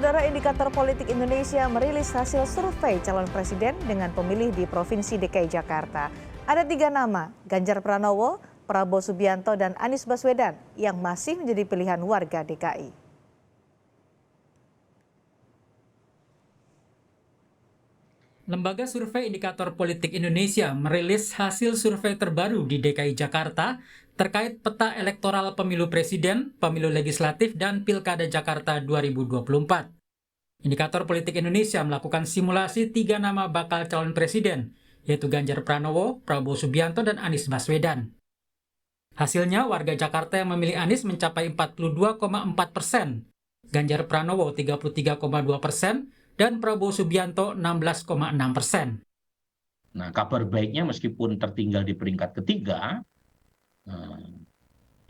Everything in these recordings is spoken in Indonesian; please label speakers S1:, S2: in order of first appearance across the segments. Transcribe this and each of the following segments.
S1: Saudara, Indikator Politik Indonesia merilis hasil survei calon presiden dengan pemilih di Provinsi DKI Jakarta. Ada 3 nama, Ganjar Pranowo, Prabowo Subianto, dan Anies Baswedan yang masih menjadi pilihan warga DKI.
S2: Lembaga Survei Indikator Politik Indonesia merilis hasil survei terbaru di DKI Jakarta terkait peta elektoral pemilu presiden, pemilu legislatif, dan pilkada Jakarta 2024. Indikator Politik Indonesia melakukan simulasi 3 nama bakal calon presiden, yaitu Ganjar Pranowo, Prabowo Subianto, dan Anies Baswedan. Hasilnya, warga Jakarta yang memilih Anies mencapai 42,4%, Ganjar Pranowo 33,2%, dan Prabowo Subianto 16,6%.
S3: Nah, kabar baiknya meskipun tertinggal di peringkat ketiga,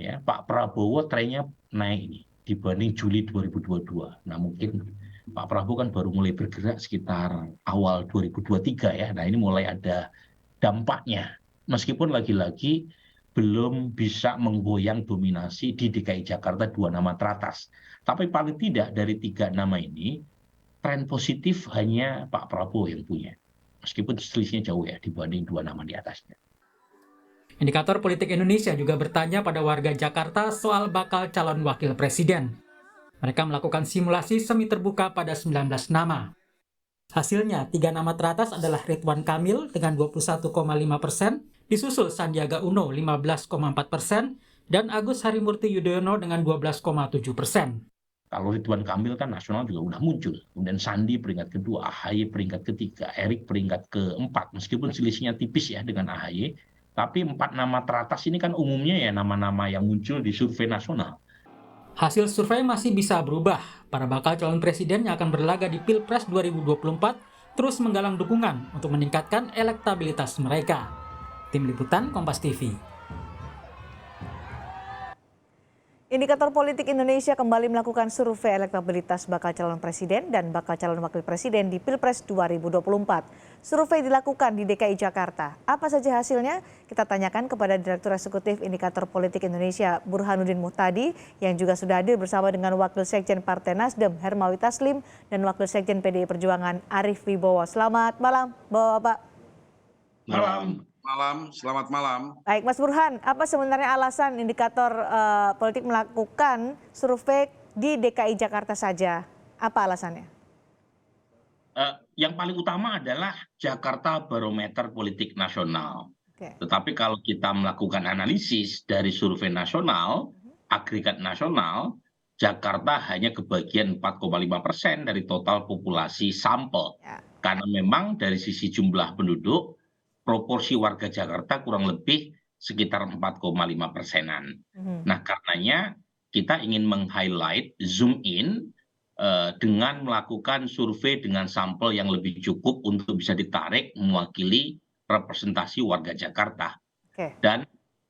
S3: Pak Prabowo trennya naik ini dibanding Juli 2022. Nah, mungkin Pak Prabowo kan baru mulai bergerak sekitar awal 2023 ya. Nah, ini mulai ada dampaknya. Meskipun lagi-lagi belum bisa menggoyang dominasi di DKI Jakarta 2 nama teratas. Tapi paling tidak dari 3 nama ini, tren positif hanya Pak Prabowo yang punya. Meskipun selisihnya jauh ya dibanding 2 nama di atasnya.
S2: Indikator Politik Indonesia juga bertanya pada warga Jakarta soal bakal calon wakil presiden. Mereka melakukan simulasi semi terbuka pada 19 nama. Hasilnya, 3 nama teratas adalah Ridwan Kamil dengan 21,5%, disusul Sandiaga Uno 15,4%, dan Agus Harimurti Yudhoyono dengan 12,7%.
S3: Kalau Ridwan Kamil kan nasional juga udah muncul. Kemudian Sandi peringkat kedua, AHY peringkat ketiga, Erik peringkat keempat. Meskipun selisihnya tipis ya dengan AHY, tapi 4 nama teratas ini kan umumnya ya nama-nama yang muncul di survei nasional.
S2: Hasil survei masih bisa berubah. Para bakal calon presiden yang akan berlaga di Pilpres 2024 terus menggalang dukungan untuk meningkatkan elektabilitas mereka. Tim Liputan Kompas TV.
S1: Indikator Politik Indonesia kembali melakukan survei elektabilitas bakal calon presiden dan bakal calon wakil presiden di Pilpres 2024. Survei dilakukan di DKI Jakarta. Apa saja hasilnya? Kita tanyakan kepada Direktur Eksekutif Indikator Politik Indonesia, Burhanuddin Muhtadi, yang juga sudah hadir bersama dengan Wakil Sekjen Partai Nasdem, Hermawi Taslim, dan Wakil Sekjen PDI Perjuangan, Arief Wibowo. Selamat malam, Bapak-Bapak.
S4: Malam, selamat malam.
S1: Baik, Mas Burhan, apa sebenarnya alasan Indikator Politik melakukan survei di DKI Jakarta saja? Apa alasannya?
S3: Yang paling utama adalah Jakarta Barometer Politik Nasional.
S1: Oke.
S3: Tetapi kalau kita melakukan analisis dari survei nasional, agregat nasional, Jakarta hanya kebagian 4,5% dari total populasi sampel.
S1: Ya.
S3: Karena memang dari sisi jumlah penduduk, proporsi warga Jakarta kurang lebih sekitar 4,5%-an. Nah, karenanya kita ingin meng-highlight, zoom in, dengan melakukan survei dengan sampel yang lebih cukup untuk bisa ditarik mewakili representasi warga Jakarta.
S1: Oke.
S3: Dan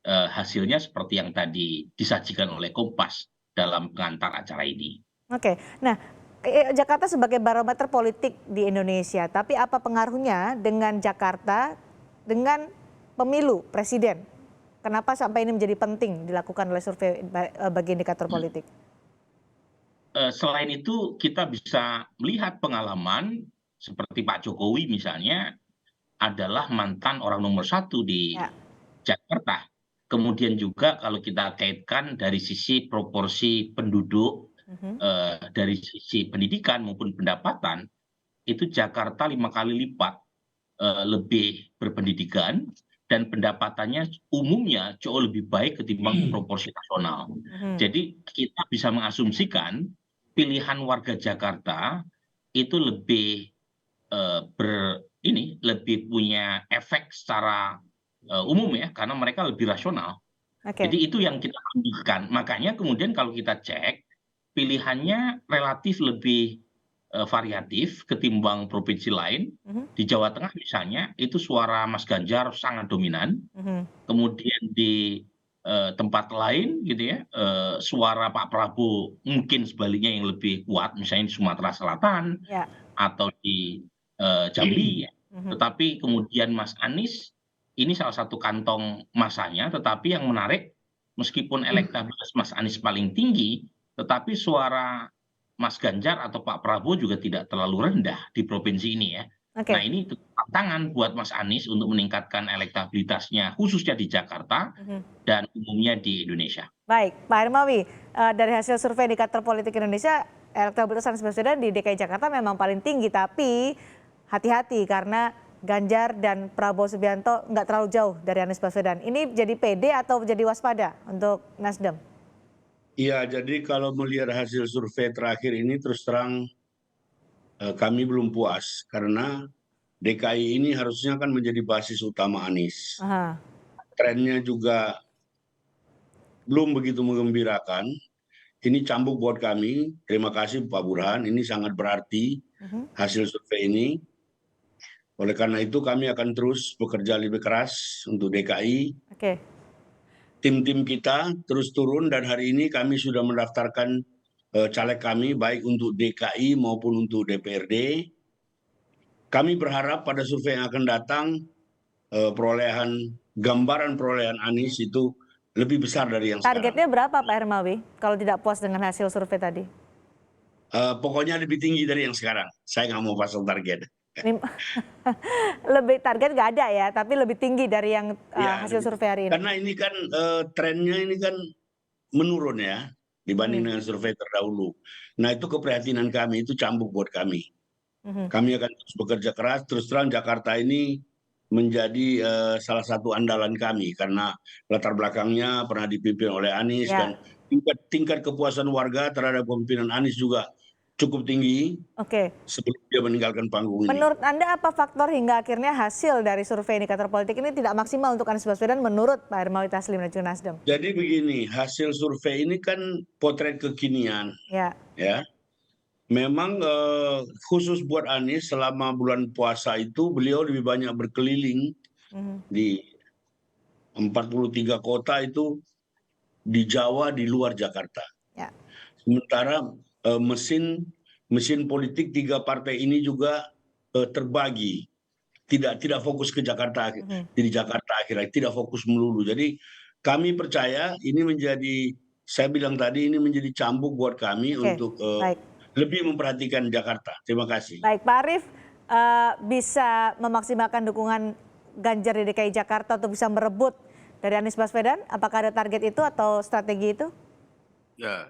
S3: hasilnya seperti yang tadi disajikan oleh Kompas dalam pengantar acara ini.
S1: Oke, nah Jakarta sebagai barometer politik di Indonesia, tapi apa pengaruhnya dengan Jakarta dengan pemilu presiden? Kenapa sampai ini menjadi penting dilakukan oleh survei bagi indikator politik?
S3: Selain itu kita bisa melihat pengalaman seperti Pak Jokowi misalnya adalah mantan orang nomor 1 di Jakarta. Kemudian juga kalau kita kaitkan dari sisi proporsi penduduk, dari sisi pendidikan maupun pendapatan, itu Jakarta 5 kali lipat lebih berpendidikan dan pendapatannya umumnya jauh lebih baik ketimbang proporsi nasional. Jadi kita bisa mengasumsikan pilihan warga Jakarta itu lebih lebih punya efek secara umum ya, karena mereka lebih rasional. Jadi itu yang kita ambilkan. Makanya kemudian kalau kita cek, pilihannya relatif lebih variatif ketimbang provinsi lain. Di Jawa Tengah misalnya, itu suara Mas Ganjar sangat dominan. Kemudian di tempat lain gitu ya, suara Pak Prabowo mungkin sebaliknya yang lebih kuat, misalnya di Sumatera Selatan atau di Jambi. Tetapi kemudian Mas Anies ini salah satu kantong masanya, tetapi yang menarik meskipun elektabilitas Mas Anies paling tinggi, tetapi suara Mas Ganjar atau Pak Prabowo juga tidak terlalu rendah di provinsi ini ya.
S1: Oke.
S3: Nah ini tantangan buat Mas Anies untuk meningkatkan elektabilitasnya khususnya di Jakarta dan umumnya di Indonesia.
S1: Baik, Pak Hermawi, dari hasil survei indikator politik Indonesia, elektabilitas Anies Baswedan di DKI Jakarta memang paling tinggi, tapi hati-hati karena Ganjar dan Prabowo Subianto nggak terlalu jauh dari Anies Baswedan. Ini jadi pede atau jadi waspada untuk Nasdem?
S4: Iya, jadi kalau melihat hasil survei terakhir ini terus terang kami belum puas karena DKI ini harusnya kan menjadi basis utama Anies.
S1: Aha.
S4: Trennya juga belum begitu menggembirakan. Ini cambuk buat kami. Terima kasih Pak Burhan. Ini sangat berarti hasil survei ini. Oleh karena itu kami akan terus bekerja lebih keras untuk DKI.
S1: Oke.
S4: Tim-tim kita terus turun dan hari ini kami sudah mendaftarkan caleg kami baik untuk DKI maupun untuk DPRD. Kami berharap pada survei yang akan datang gambaran perolehan Anies itu lebih besar dari yang sekarang.
S1: Targetnya berapa Pak Hermawi kalau tidak puas dengan hasil survei tadi?
S4: Pokoknya lebih tinggi dari yang sekarang. Saya nggak mau pasang target.
S1: Lebih target nggak ada ya, tapi lebih tinggi dari yang hasil survei hari ini.
S4: Karena ini kan trennya ini kan menurun ya dibanding dengan survei terdahulu. Nah itu keprihatinan kami, itu cambuk buat kami. Kami akan terus bekerja keras. Terus terang Jakarta ini menjadi salah satu andalan kami karena latar belakangnya pernah dipimpin oleh Anies dan tingkat kepuasan warga terhadap kepemimpinan Anies juga cukup tinggi.
S1: Oke.
S4: Sebelum dia meninggalkan panggung ini.
S1: Menurut Anda apa faktor hingga akhirnya hasil dari survei indikator politik ini tidak maksimal untuk Anies Baswedan menurut Pak Hermawi Taslim dan juga Nasdem?
S4: Jadi begini, hasil survei ini kan potret kekinian.
S1: Ya.
S4: Memang khusus buat Anies selama bulan puasa itu beliau lebih banyak berkeliling di 43 kota itu di Jawa di luar Jakarta.
S1: Ya.
S4: Sementara mesin politik tiga partai ini juga terbagi, tidak fokus ke Jakarta, di Jakarta akhirnya tidak fokus melulu. Jadi kami percaya ini menjadi, saya bilang tadi ini menjadi cambuk buat kami untuk lebih memperhatikan Jakarta. Terima kasih.
S1: Baik, Pak Arief, bisa memaksimalkan dukungan Ganjar di DKI Jakarta untuk bisa merebut dari Anies Baswedan? Apakah ada target itu atau strategi itu?
S5: Ya,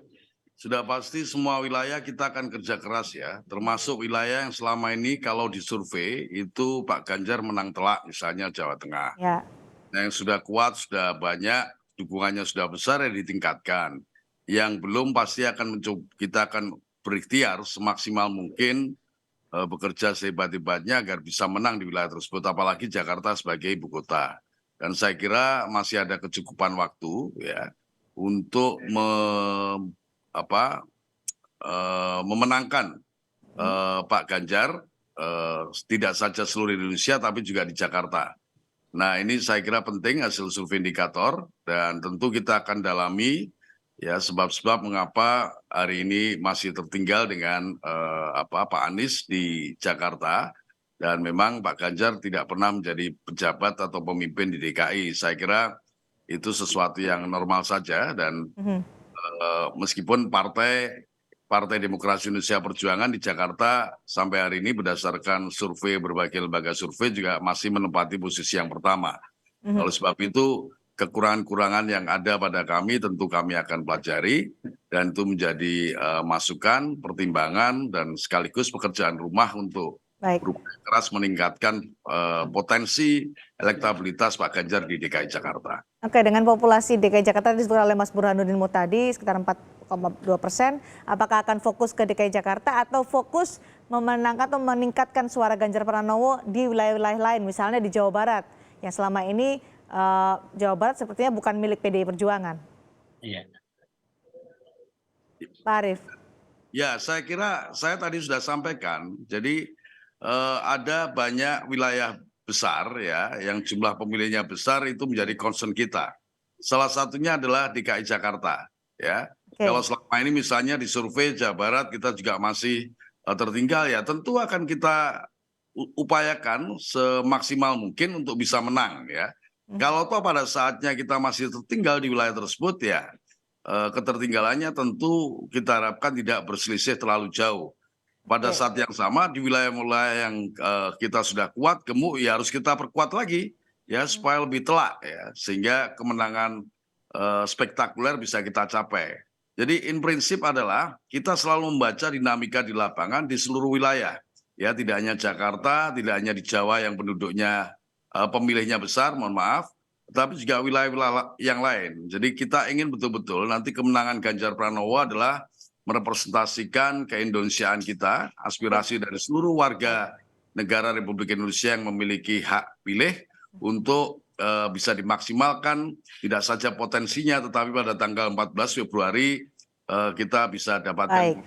S5: sudah pasti semua wilayah kita akan kerja keras ya, termasuk wilayah yang selama ini kalau disurvei itu Pak Ganjar menang telak, misalnya Jawa Tengah.
S1: Ya.
S5: Yang sudah kuat, sudah banyak, dukungannya sudah besar ya ditingkatkan. Yang belum pasti kita akan berikhtiar semaksimal mungkin bekerja sehebat-hebatnya agar bisa menang di wilayah tersebut, apalagi Jakarta sebagai ibu kota. Dan saya kira masih ada kecukupan waktu ya untuk memenangkan Pak Ganjar tidak saja seluruh Indonesia tapi juga di Jakarta. Nah ini saya kira penting hasil survei indikator dan tentu kita akan dalami ya sebab-sebab mengapa hari ini masih tertinggal dengan Pak Anies di Jakarta dan memang Pak Ganjar tidak pernah menjadi pejabat atau pemimpin di DKI. Saya kira itu sesuatu yang normal saja dan meskipun Partai Demokrasi Indonesia Perjuangan di Jakarta sampai hari ini berdasarkan survei berbagai lembaga survei juga masih menempati posisi yang pertama. Oleh sebab itu kekurangan-kurangan yang ada pada kami tentu kami akan pelajari dan itu menjadi masukan, pertimbangan dan sekaligus pekerjaan rumah untuk berupaya keras meningkatkan potensi elektabilitas Pak Ganjar di DKI Jakarta.
S1: Oke, dengan populasi DKI Jakarta disebut oleh Mas Burhanuddin Muhtadi sekitar 4,2%, apakah akan fokus ke DKI Jakarta atau fokus memenangkan atau meningkatkan suara Ganjar Pranowo di wilayah-wilayah lain, misalnya di Jawa Barat, yang selama ini Jawa Barat sepertinya bukan milik PDI Perjuangan.
S3: Iya.
S1: Pak Arief.
S5: Ya, saya kira saya tadi sudah sampaikan. Jadi ada banyak wilayah besar ya yang jumlah pemilihnya besar itu menjadi concern kita. Salah satunya adalah DKI Jakarta ya. Kalau selama ini misalnya di survei Jawa Barat kita juga masih tertinggal ya, tentu akan kita upayakan semaksimal mungkin untuk bisa menang ya. Kalau toh pada saatnya kita masih tertinggal di wilayah tersebut ya ketertinggalannya tentu kita harapkan tidak berselisih terlalu jauh. Pada saat yang sama di wilayah-wilayah yang kita sudah kuat, gemuk, ya harus kita perkuat lagi ya supaya lebih telak ya, sehingga kemenangan spektakuler bisa kita capai. Jadi in prinsip adalah kita selalu membaca dinamika di lapangan di seluruh wilayah. Ya, tidak hanya Jakarta, tidak hanya di Jawa yang penduduknya pemilihnya besar, mohon maaf, tapi juga wilayah-wilayah yang lain. Jadi kita ingin betul-betul nanti kemenangan Ganjar Pranowo adalah merepresentasikan keindonesiaan kita, aspirasi dari seluruh warga negara Republik Indonesia yang memiliki hak pilih untuk bisa dimaksimalkan tidak saja potensinya, tetapi pada tanggal 14 Februari kita bisa dapatkan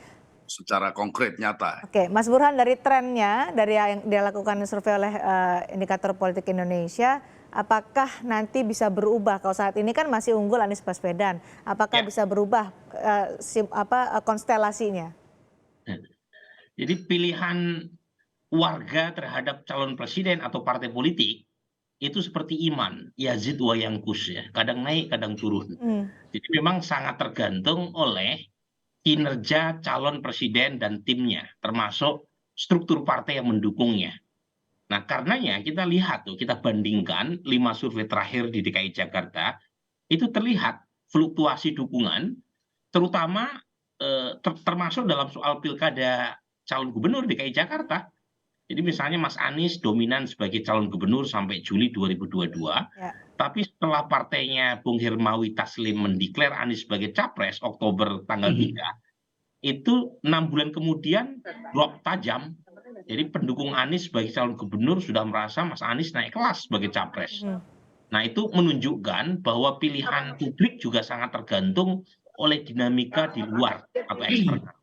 S5: secara konkret nyata.
S1: Oke, Mas Burhan, dari trennya, dari yang dilakukan survei oleh Indikator Politik Indonesia, apakah nanti bisa berubah? Kalau saat ini kan masih unggul Anies Baswedan, apakah bisa berubah konstelasinya?
S3: Jadi pilihan warga terhadap calon presiden atau partai politik itu seperti iman, yazid wa yanqus ya, kadang naik kadang turun. Jadi memang sangat tergantung oleh kinerja calon presiden dan timnya, termasuk struktur partai yang mendukungnya. Nah, karenanya kita lihat tuh, kita bandingkan 5 survei terakhir di DKI Jakarta, itu terlihat fluktuasi dukungan, terutama termasuk dalam soal pilkada calon gubernur DKI Jakarta. Jadi misalnya Mas Anies dominan sebagai calon gubernur sampai Juli 2022, tapi setelah partainya Bung Hermawi Taslim mendeklar Anies sebagai capres Oktober tanggal 3, itu 6 bulan kemudian drop tajam. Jadi pendukung Anies sebagai calon gubernur sudah merasa Mas Anies naik kelas sebagai capres. Nah, itu menunjukkan bahwa pilihan publik juga sangat tergantung oleh dinamika di luar atau eksternal.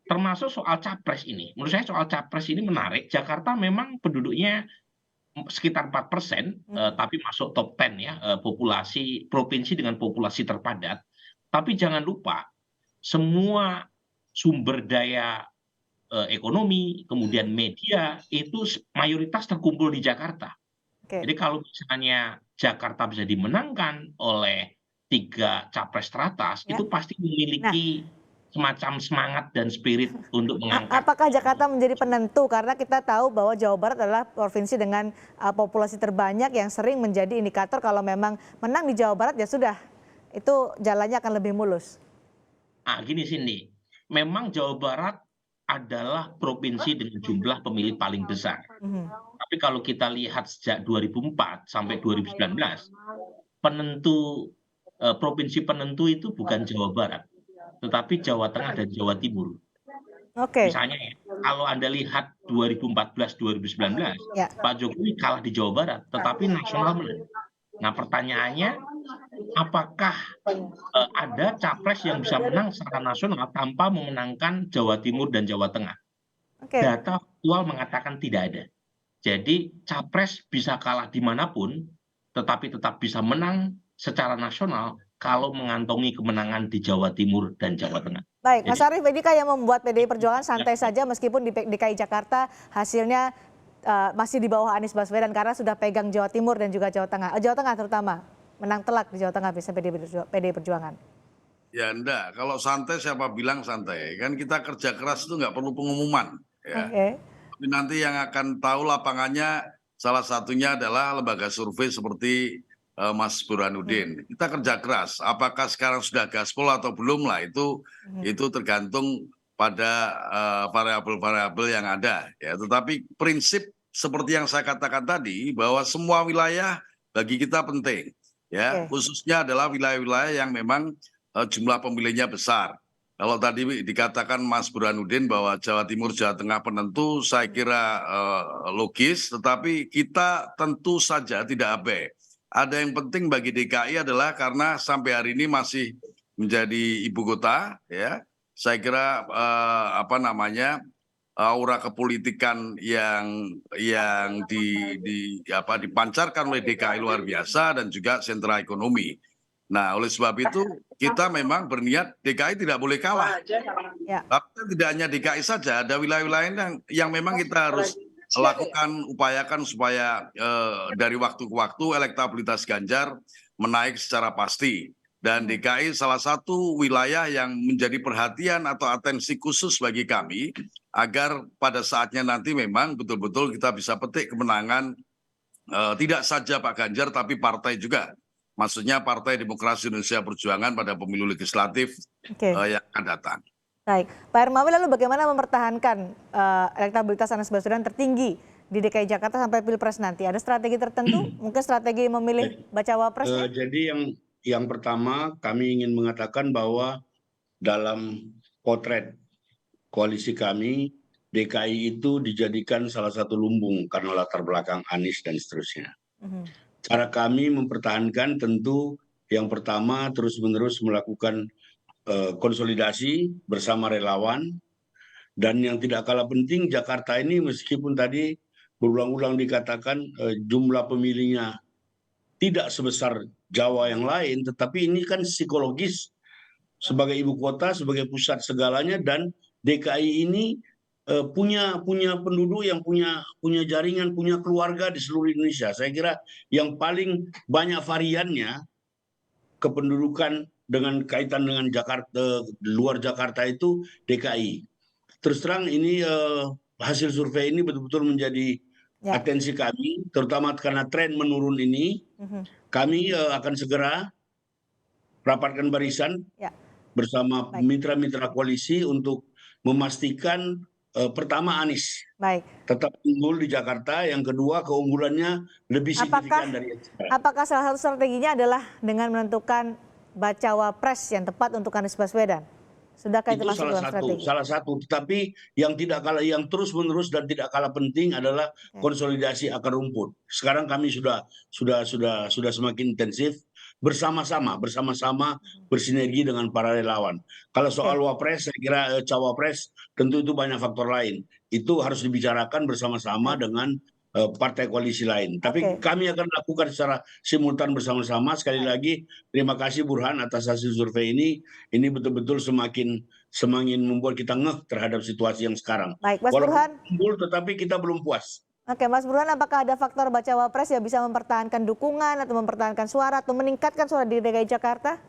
S3: Termasuk soal capres ini. Menurut saya soal capres ini menarik. Jakarta memang penduduknya sekitar 4%, tapi masuk top 10 ya, populasi provinsi dengan populasi terpadat. Tapi jangan lupa, semua sumber daya ekonomi, kemudian media, itu mayoritas terkumpul di Jakarta. Jadi kalau misalnya Jakarta bisa dimenangkan oleh 3 capres teratas, itu pasti memiliki semacam semangat dan spirit untuk mengangkat.
S1: Apakah Jakarta menjadi penentu? Karena kita tahu bahwa Jawa Barat adalah provinsi dengan populasi terbanyak yang sering menjadi indikator kalau memang menang di Jawa Barat ya sudah, itu jalannya akan lebih mulus.
S3: Gini Cindy, memang Jawa Barat adalah provinsi dengan jumlah pemilih paling besar. Tapi kalau kita lihat sejak 2004 sampai 2019, provinsi penentu itu bukan Jawa Barat, tetapi Jawa Tengah dan Jawa Timur. Misalnya ya, kalau Anda lihat 2014-2019, Pak Jokowi kalah di Jawa Barat, tetapi nasional menang. Nah, pertanyaannya, apakah ada capres yang bisa menang secara nasional tanpa memenangkan Jawa Timur dan Jawa Tengah? Data aktual mengatakan tidak ada. Jadi capres bisa kalah dimanapun, tetapi tetap bisa menang secara nasional kalau mengantongi kemenangan di Jawa Timur dan Jawa Tengah.
S1: Baik, Mas Arief, ini yang membuat PDI Perjuangan santai saja meskipun di DKI Jakarta hasilnya masih di bawah Anies Baswedan karena sudah pegang Jawa Timur dan juga Jawa Tengah. Jawa Tengah terutama, menang telak di Jawa Tengah bisa PDI Perjuangan.
S5: Ya enggak, kalau santai siapa bilang santai? Kan kita kerja keras itu nggak perlu pengumuman. Ya. Tapi nanti yang akan tahu lapangannya salah satunya adalah lembaga survei seperti Mas Burhanuddin. Kita kerja keras. Apakah sekarang sudah gaspol atau belum lah itu tergantung pada variabel-variabel yang ada. Ya, tetapi prinsip seperti yang saya katakan tadi bahwa semua wilayah bagi kita penting. Ya, khususnya adalah wilayah-wilayah yang memang jumlah pemilihnya besar. Kalau tadi dikatakan Mas Burhanuddin bahwa Jawa Timur, Jawa Tengah penentu, saya kira logis, tetapi kita tentu saja tidak abai. Ada yang penting bagi DKI adalah karena sampai hari ini masih menjadi ibu kota, ya. Saya kira aura kepolitikan yang dipancarkan oleh DKI luar biasa dan juga sentra ekonomi. Nah, oleh sebab itu kita memang berniat DKI tidak boleh kalah. Tapi tidak hanya DKI saja, ada wilayah-wilayah yang memang kita harus upayakan supaya dari waktu ke waktu elektabilitas Ganjar menaik secara pasti. Dan DKI salah satu wilayah yang menjadi perhatian atau atensi khusus bagi kami agar pada saatnya nanti memang betul-betul kita bisa petik kemenangan tidak saja Pak Ganjar tapi partai juga. Maksudnya Partai Demokrasi Indonesia Perjuangan pada pemilu legislatif yang akan datang.
S1: Baik, Pak Hermawi, lalu bagaimana mempertahankan elektabilitas Anies Baswedan tertinggi di DKI Jakarta sampai Pilpres nanti? Ada strategi tertentu? Mungkin strategi memilih bacawa pres?
S4: Jadi yang pertama kami ingin mengatakan bahwa dalam potret koalisi kami, DKI itu dijadikan salah satu lumbung karena latar belakang Anies dan seterusnya. Cara kami mempertahankan tentu yang pertama terus-menerus melakukan konsolidasi bersama relawan, dan yang tidak kalah penting Jakarta ini meskipun tadi berulang-ulang dikatakan jumlah pemilihnya tidak sebesar Jawa yang lain, tetapi ini kan psikologis sebagai ibu kota, sebagai pusat segalanya, dan DKI ini punya penduduk yang punya jaringan, punya keluarga di seluruh Indonesia. Saya kira yang paling banyak variannya kependudukan dengan kaitan dengan Jakarta, luar Jakarta itu DKI. Terus terang ini hasil survei ini betul-betul menjadi atensi kami, terutama karena tren menurun ini. Kami akan segera rapatkan barisan bersama mitra-mitra koalisi untuk memastikan pertama Anies tetap unggul di Jakarta, yang kedua keunggulannya lebih signifikan dari sekarang.
S1: Apakah salah satu strateginya adalah dengan menentukan bacawa pres yang tepat untuk Anies Baswedan? Sudahkah itu masuk dalam strategi?
S4: Salah satu, tetapi yang tidak kalah, yang terus-menerus dan tidak kalah penting adalah konsolidasi akar rumput. Sekarang kami sudah semakin intensif bersama-sama bersinergi dengan para relawan. Kalau soal wapres, saya kira cawapres tentu itu banyak faktor lain. Itu harus dibicarakan bersama-sama dengan partai koalisi lain. Tapi kami akan lakukan secara simultan bersama-sama. Sekali lagi terima kasih Burhan atas hasil survei ini. Ini betul-betul semakin membuat kita ngeh terhadap situasi yang sekarang.
S1: Baik, Mas Burhan.
S4: Unggul tetapi kita belum puas.
S1: Oke, Mas Burhan, apakah ada faktor bacawa pres yang bisa mempertahankan dukungan atau mempertahankan suara atau meningkatkan suara di DKI Jakarta?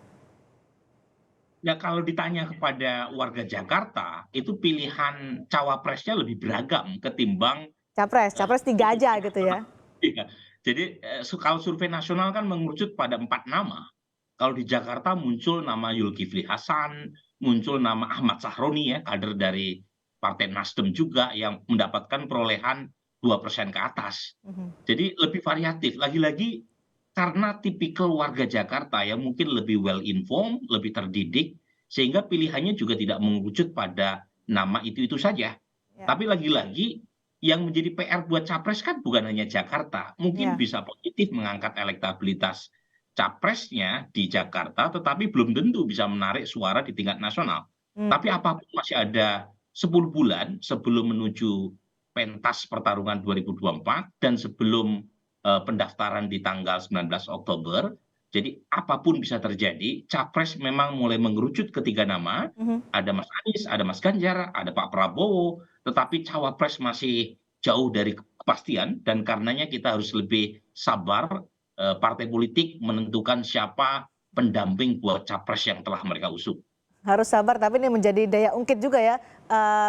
S3: Ya, kalau ditanya kepada warga Jakarta, itu pilihan cawapresnya lebih beragam ketimbang
S1: Capres 3 aja gitu ya.
S3: Iya. Jadi kalau survei nasional kan mengerucut pada 4 nama. Kalau di Jakarta muncul nama Zulkifli Hasan, muncul nama Ahmad Sahroni ya, kader dari Partai Nasdem juga yang mendapatkan perolehan 2% ke atas. Jadi lebih variatif. Lagi-lagi karena tipikal warga Jakarta yang mungkin lebih well informed, lebih terdidik, sehingga pilihannya juga tidak mengerucut pada nama itu saja. Tapi lagi-lagi yang menjadi PR buat capres kan bukan hanya Jakarta, mungkin bisa positif mengangkat elektabilitas capresnya di Jakarta, tetapi belum tentu bisa menarik suara di tingkat nasional. Tapi apapun masih ada 10 bulan sebelum menuju pentas pertarungan 2024 dan sebelum pendaftaran di tanggal 19 Oktober. Jadi apapun bisa terjadi, capres memang mulai mengerucut ke 3 nama, ada Mas Anies, ada Mas Ganjar, ada Pak Prabowo, tetapi cawapres masih jauh dari kepastian, dan karenanya kita harus lebih sabar partai politik menentukan siapa pendamping buat capres yang telah mereka usung.
S1: Harus sabar, tapi ini menjadi daya ungkit juga ya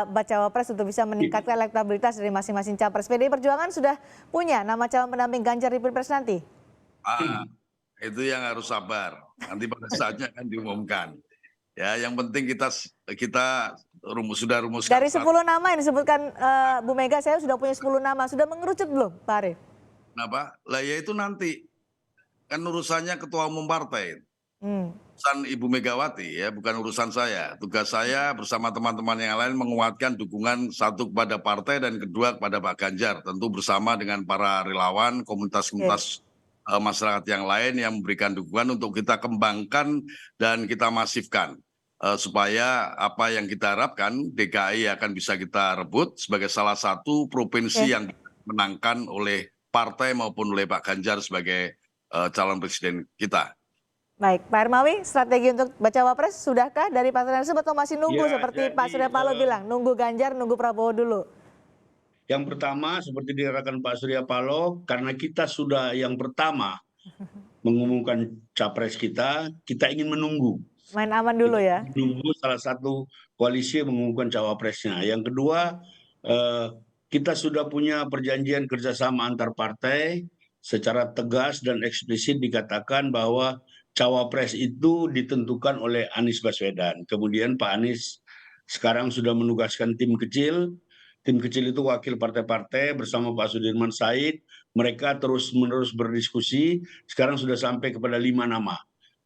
S1: bacawa pres untuk bisa meningkatkan elektabilitas dari masing-masing capres. PDI Perjuangan sudah punya nama calon pendamping Ganjar di Pilpres nanti?
S5: Itu yang harus sabar. Nanti pada saatnya akan diumumkan. Ya, yang penting kita sudah rumuskan.
S1: Dari 10 nama yang disebutkan Bu Mega, saya sudah punya 10 nama. Sudah mengerucut belum, Pak Arief?
S5: Kenapa? Lah ya itu nanti. Kan urusannya ketua umum partai. Urusan Ibu Megawati ya, bukan urusan saya. Tugas saya bersama teman-teman yang lain menguatkan dukungan satu kepada partai dan kedua kepada Pak Ganjar. Tentu bersama dengan para relawan, komunitas-komunitas masyarakat yang lain yang memberikan dukungan untuk kita kembangkan dan kita masifkan supaya apa yang kita harapkan DKI akan bisa kita rebut sebagai salah satu provinsi yang dimenangkan oleh partai maupun oleh Pak Ganjar sebagai calon presiden kita.
S1: Baik, Pak Hermawi, strategi untuk bacawa pres sudahkah dari Partai Nasdem atau masih nunggu seperti Pak Surya Paloh bilang, nunggu Ganjar, nunggu Prabowo dulu?
S4: Yang pertama seperti dikatakan Pak Surya Paloh, karena kita sudah yang pertama mengumumkan capres kita ingin menunggu.
S1: Main aman dulu ya.
S4: Menunggu salah satu koalisi mengumumkan cawapresnya. Yang kedua, kita sudah punya perjanjian kerjasama antar partai secara tegas dan eksplisit dikatakan bahwa cawapres itu ditentukan oleh Anies Baswedan. Kemudian Pak Anies sekarang sudah menugaskan tim kecil. Tim kecil itu wakil partai-partai bersama Pak Sudirman Said. Mereka terus-menerus berdiskusi. Sekarang sudah sampai kepada 5 nama.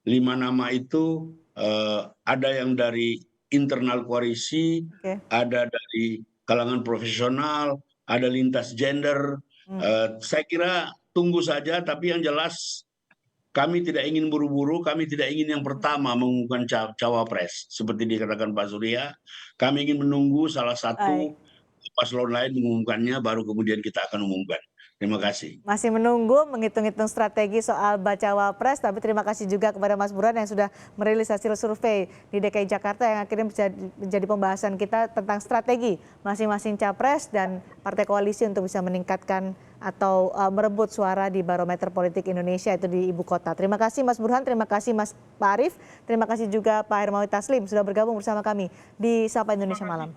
S4: 5 nama itu ada yang dari internal koalisi, ada dari kalangan profesional, ada lintas gender. Saya kira tunggu saja, tapi yang jelas kami tidak ingin buru-buru, kami tidak ingin yang pertama mengumumkan cawapres. Seperti dikatakan Pak Surya, kami ingin menunggu salah satu paslon lain mengumumkannya, baru kemudian kita akan umumkan. Terima kasih.
S1: Masih menunggu, menghitung-hitung strategi soal bacawa pres, tapi terima kasih juga kepada Mas Burhan yang sudah merilis hasil survei di DKI Jakarta yang akhirnya menjadi pembahasan kita tentang strategi masing-masing capres dan partai koalisi untuk bisa meningkatkan atau merebut suara di barometer politik Indonesia itu di ibu kota. Terima kasih Mas Burhan, terima kasih Mas Pak Arief, terima kasih juga Pak Hermawi Taslim sudah bergabung bersama kami di Sapa Indonesia Malam.